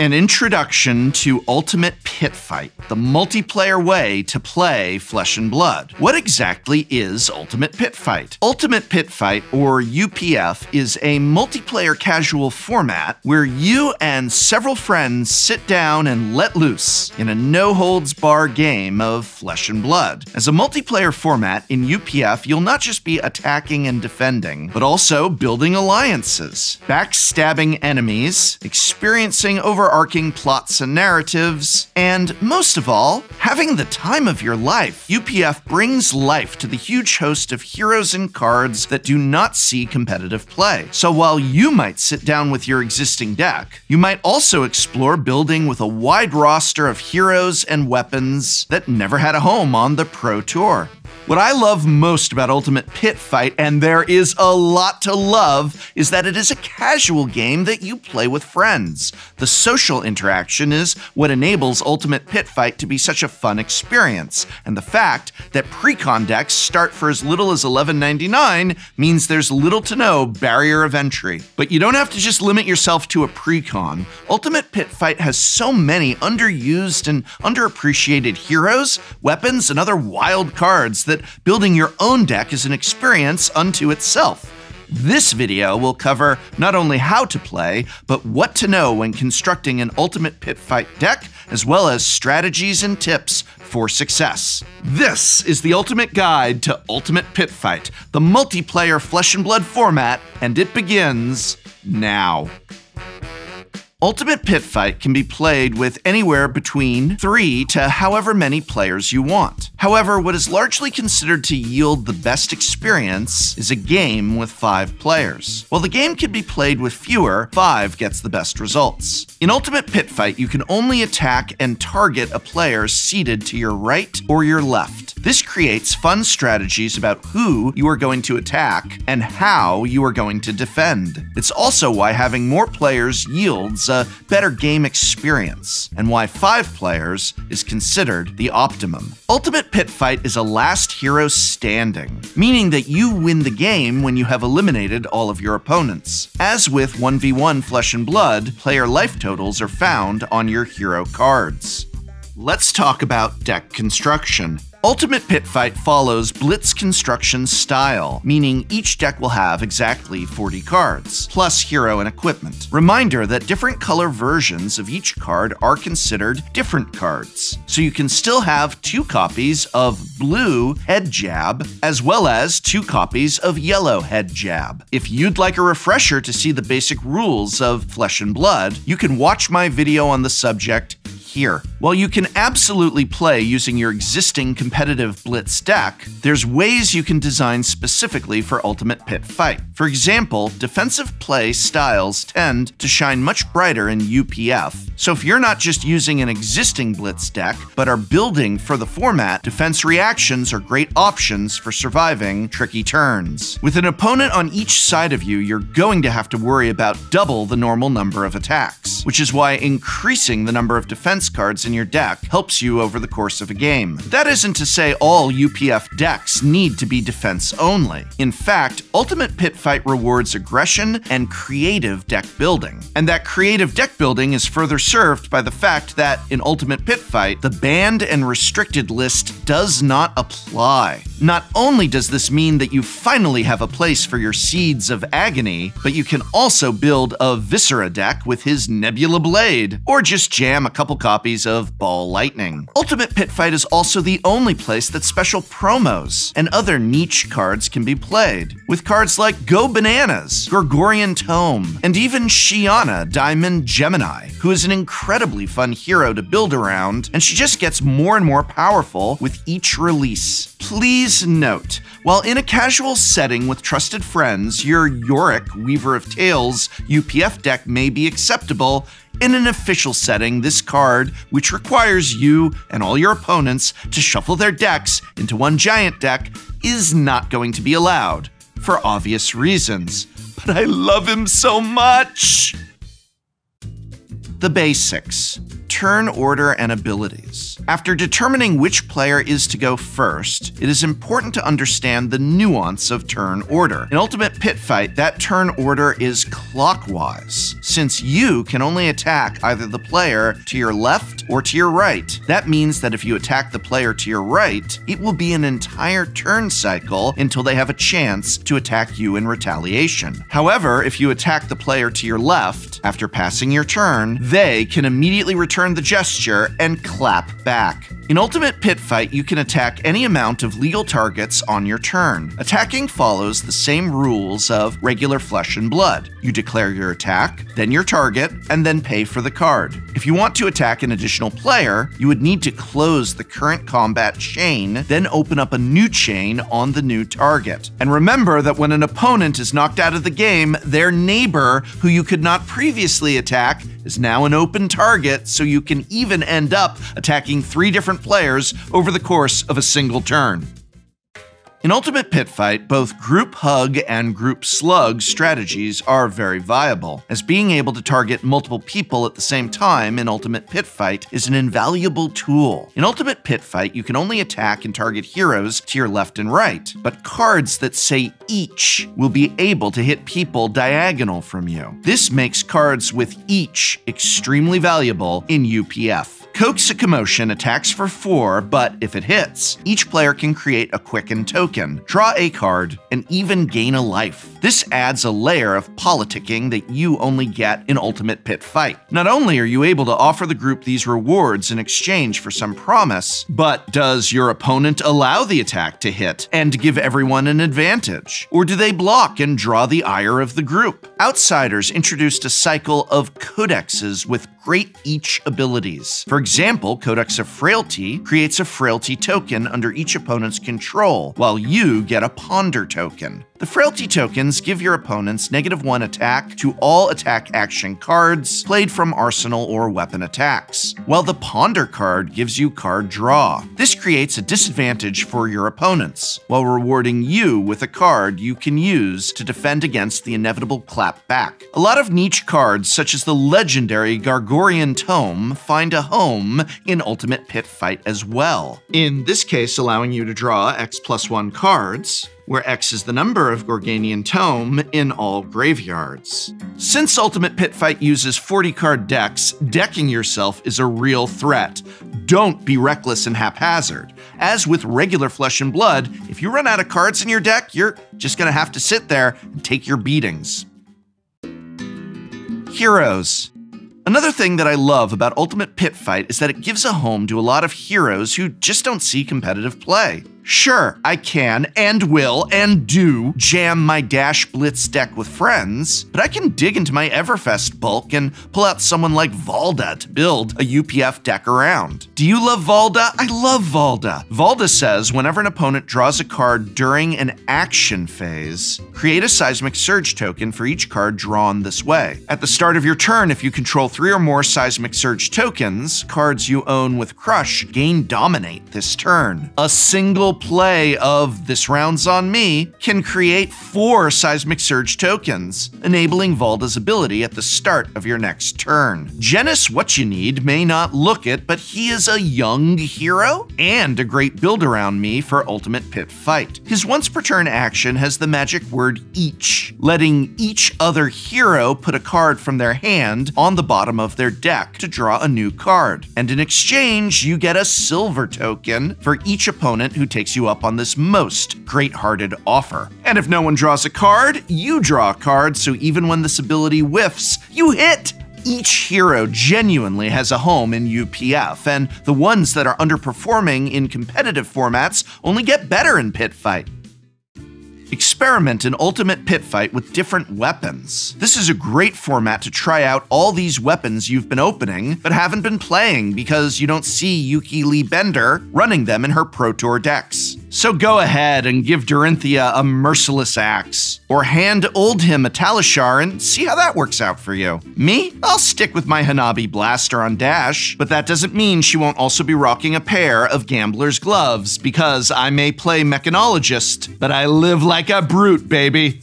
An introduction to Ultimate Pit Fight, the multiplayer way to play Flesh and Blood. What exactly is Ultimate Pit Fight? Ultimate Pit Fight, or UPF, is a multiplayer casual format where you and several friends sit down and let loose in a no-holds-barred game of Flesh and Blood. As a multiplayer format in UPF, you'll not just be attacking and defending, but also building alliances, backstabbing enemies, experiencing overarching plots and narratives, and most of all, having the time of your life. UPF brings life to the huge host of heroes and cards that do not see competitive play. So while you might sit down with your existing deck, you might also explore building with a wide roster of heroes and weapons that never had a home on the Pro Tour. What I love most about Ultimate Pit Fight, and there is a lot to love, is that it is a casual game that you play with friends. The social interaction is what enables Ultimate Pit Fight to be such a fun experience, and the fact that pre-con decks start for as little as $11.99 means there's little to no barrier of entry. But you don't have to just limit yourself to a pre-con. Ultimate Pit Fight has so many underused and underappreciated heroes, weapons, and other wild cards that building your own deck is an experience unto itself. This video will cover not only how to play, but what to know when constructing an Ultimate Pit Fight deck, as well as strategies and tips for success. This is the ultimate guide to Ultimate Pit Fight, the multiplayer Flesh and Blood format, and it begins now. Ultimate Pit Fight can be played with anywhere between 3 to however many players you want. However, what is largely considered to yield the best experience is a game with 5 players. While the game can be played with fewer, 5 gets the best results. In Ultimate Pit Fight, you can only attack and target a player seated to your right or your left. This creates fun strategies about who you are going to attack and how you are going to defend. It's also why having more players yields a better game experience, and why 5 players is considered the optimum. Ultimate Pit Fight is a last hero standing, meaning that you win the game when you have eliminated all of your opponents. As with 1v1 Flesh and Blood, player life totals are found on your hero cards. Let's talk about deck construction. Ultimate Pit Fight follows Blitz construction style, meaning each deck will have exactly 40 cards, plus hero and equipment. Reminder that different color versions of each card are considered different cards, so you can still have 2 copies of blue head jab, as well as 2 copies of yellow head jab. If you'd like a refresher to see the basic rules of Flesh and Blood, you can watch my video on the subject here. While you can absolutely play using your existing competitive Blitz deck, there's ways you can design specifically for Ultimate Pit Fight. For example, defensive play styles tend to shine much brighter in UPF, so if you're not just using an existing Blitz deck, but are building for the format, defense reactions are great options for surviving tricky turns. With an opponent on each side of you, you're going to have to worry about double the normal number of attacks, which is why increasing the number of defense cards in your deck helps you over the course of a game. That isn't to say all UPF decks need to be defense only. In fact, Ultimate Pit Fight rewards aggression and creative deck building. And that creative deck building is further served by the fact that in Ultimate Pit Fight, the banned and restricted list does not apply. Not only does this mean that you finally have a place for your Seeds of Agony, but you can also build a Viscera deck with his Nebula Blade, or just jam a couple copies of Ball Lightning. Ultimate Pit Fight is also the only place that special promos and other niche cards can be played, with cards like Go Bananas, Gorgorian Tome, and even Shiana Diamond Gemini, who is an incredibly fun hero to build around, and she just gets more and more powerful with each release. Please note, while in a casual setting with trusted friends, your Yorick Weaver of Tales UPF deck may be acceptable, in an official setting, this card, which requires you and all your opponents to shuffle their decks into one giant deck, is not going to be allowed, for obvious reasons. But I love him so much! The basics. Turn order and abilities. After determining which player is to go first, it is important to understand the nuance of turn order. In Ultimate Pit Fight, that turn order is clockwise, since you can only attack either the player to your left or to your right. That means that if you attack the player to your right, it will be an entire turn cycle until they have a chance to attack you in retaliation. However, if you attack the player to your left, after passing your turn, they can immediately return the gesture and clap back. In Ultimate Pit Fight, you can attack any amount of legal targets on your turn. Attacking follows the same rules of regular Flesh and Blood. You declare your attack, then your target, and then pay for the card. If you want to attack an additional player, you would need to close the current combat chain, then open up a new chain on the new target. And remember that when an opponent is knocked out of the game, their neighbor, who you could not previously attack, is now an open target, so you can even end up attacking 3 different players over the course of a single turn. In Ultimate Pit Fight, both Group Hug and Group Slug strategies are very viable, as being able to target multiple people at the same time in Ultimate Pit Fight is an invaluable tool. In Ultimate Pit Fight, you can only attack and target heroes to your left and right, but cards that say each will be able to hit people diagonal from you. This makes cards with each extremely valuable in UPF. Coax a Commotion attacks for 4, but if it hits, each player can create a quicken token, draw a card, and even gain a life. This adds a layer of politicking that you only get in Ultimate Pit Fight. Not only are you able to offer the group these rewards in exchange for some promise, but does your opponent allow the attack to hit and give everyone an advantage? Or do they block and draw the ire of the group? Outsiders introduced a cycle of codexes with great each abilities. For example, Codex of Frailty creates a Frailty token under each opponent's control, while you get a Ponder token. The Frailty tokens give your opponents -1 attack to all attack action cards played from arsenal or weapon attacks, while the Ponder card gives you card draw. This creates a disadvantage for your opponents, while rewarding you with a card you can use to defend against the inevitable clap back. A lot of niche cards, such as the legendary Gargorian Tome, find a home in Ultimate Pit Fight as well. In this case, allowing you to draw X+1 cards, where X is the number of Gorganian Tome in all graveyards. Since Ultimate Pit Fight uses 40-card decks, decking yourself is a real threat. Don't be reckless and haphazard. As with regular Flesh and Blood, if you run out of cards in your deck, you're just gonna have to sit there and take your beatings. Heroes. Another thing that I love about Ultimate Pit Fight is that it gives a home to a lot of heroes who just don't see competitive play. Sure, I can and will and do jam my Dash Blitz deck with friends, but I can dig into my Everfest bulk and pull out someone like Valda to build a UPF deck around. Do you love Valda? I love Valda. Valda says whenever an opponent draws a card during an action phase, create a Seismic Surge token for each card drawn this way. At the start of your turn, if you control 3 or more Seismic Surge tokens, cards you own with Crush gain Dominate this turn. A single play of This Round's on Me can create 4 Seismic Surge tokens, enabling Valda's ability at the start of your next turn. Genis What You Need may not look it, but he is a young hero and a great build around me for Ultimate Pit Fight. His once per turn action has the magic word each, letting each other hero put a card from their hand on the bottom of their deck to draw a new card. And in exchange, you get a silver token for each opponent who takes you up on this most great-hearted offer. And if no one draws a card, you draw a card, so even when this ability whiffs, you hit! Each hero genuinely has a home in UPF, and the ones that are underperforming in competitive formats only get better in Pit Fight. Experiment in Ultimate Pit Fight with different weapons. This is a great format to try out all these weapons you've been opening but haven't been playing because you don't see Yuki Lee Bender running them in her Pro Tour decks. So go ahead and give Dorinthia a Merciless Axe, or hand Oldhim a Talishar and see how that works out for you. Me? I'll stick with my Hanabi Blaster on Dash, but that doesn't mean she won't also be rocking a pair of Gambler's Gloves, because I may play Mechanologist, but I live like a brute, baby.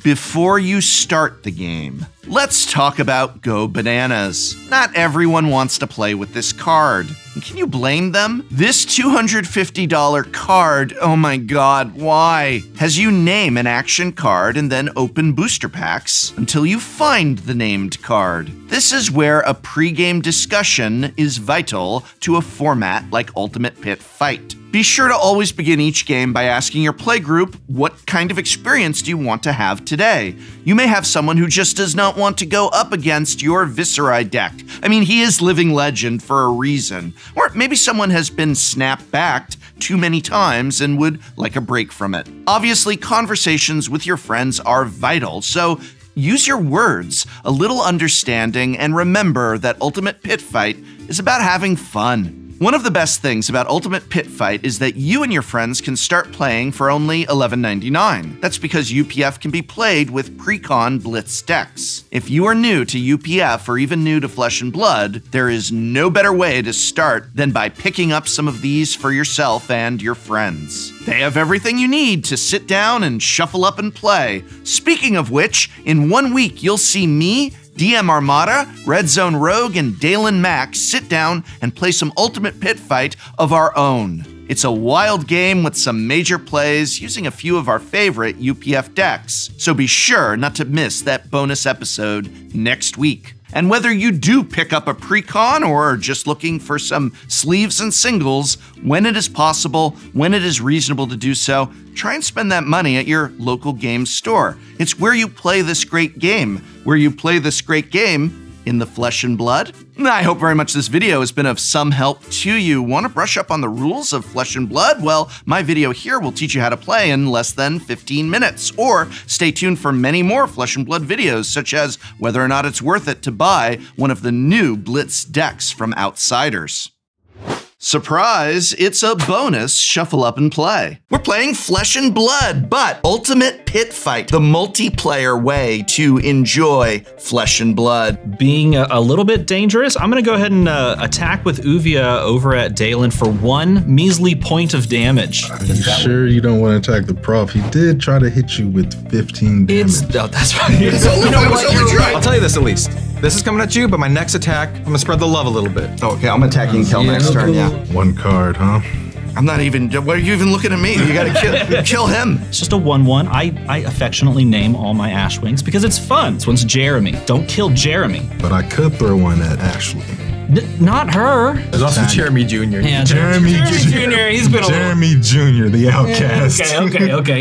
Before you start the game, Let's talk about Go Bananas. Not everyone wants to play with this card. Can you blame them? This $250 card, oh my god, why? Has you name an action card and then open booster packs until you find the named card. This is where a pregame discussion is vital to a format like Ultimate Pit Fight. Be sure to always begin each game by asking your playgroup, what kind of experience do you want to have today? You may have someone who just does not want to go up against your Visceri deck. I mean, he is living legend for a reason. Or maybe someone has been snap-backed too many times and would like a break from it. Obviously, conversations with your friends are vital, so use your words, a little understanding, and remember that Ultimate Pit Fight is about having fun. One of the best things about Ultimate Pit Fight is that you and your friends can start playing for only $11.99. That's because UPF can be played with pre-con Blitz decks. If you are new to UPF or even new to Flesh and Blood, there is no better way to start than by picking up some of these for yourself and your friends. They have everything you need to sit down and shuffle up and play. Speaking of which, in 1 week you'll see me, DM Armada, Red Zone Rogue, and Dalen Mack sit down and play some Ultimate Pit Fight of our own. It's a wild game with some major plays using a few of our favorite UPF decks, so be sure not to miss that bonus episode next week. And whether you do pick up a pre-con or are just looking for some sleeves and singles, when it is possible, when it is reasonable to do so, try and spend that money at your local game store. It's where you play this great game, in the Flesh and Blood. I hope very much this video has been of some help to you. Want to brush up on the rules of Flesh and Blood? Well, my video here will teach you how to play in less than 15 minutes. Or stay tuned for many more Flesh and Blood videos, such as whether or not it's worth it to buy one of the new Blitz decks from Outsiders. Surprise, it's a bonus Shuffle Up and Play. We're playing Flesh and Blood, but Ultimate Pit Fight, the multiplayer way to enjoy Flesh and Blood. Being a little bit dangerous, I'm gonna go ahead and attack with Uvia over at Dalen for 1 measly point of damage. Are you sure you don't want to attack the prof? He did try to hit you with 15 damage. No, that's right. I'll tell you this at least. This is coming at you, but my next attack, I'm gonna spread the love a little bit. Okay, I'm attacking Kel next turn, yeah. 1 card, huh? I'm not even, what are you even looking at me? You gotta kill him. It's just a 1/1. I affectionately name all my Ashwings because it's fun. This one's Jeremy. Don't kill Jeremy. But I could throw one at Ashley. Not her. There's also Jeremy Jr. Yeah, Jeremy Jr. He's been Jeremy Jr., the outcast. Okay.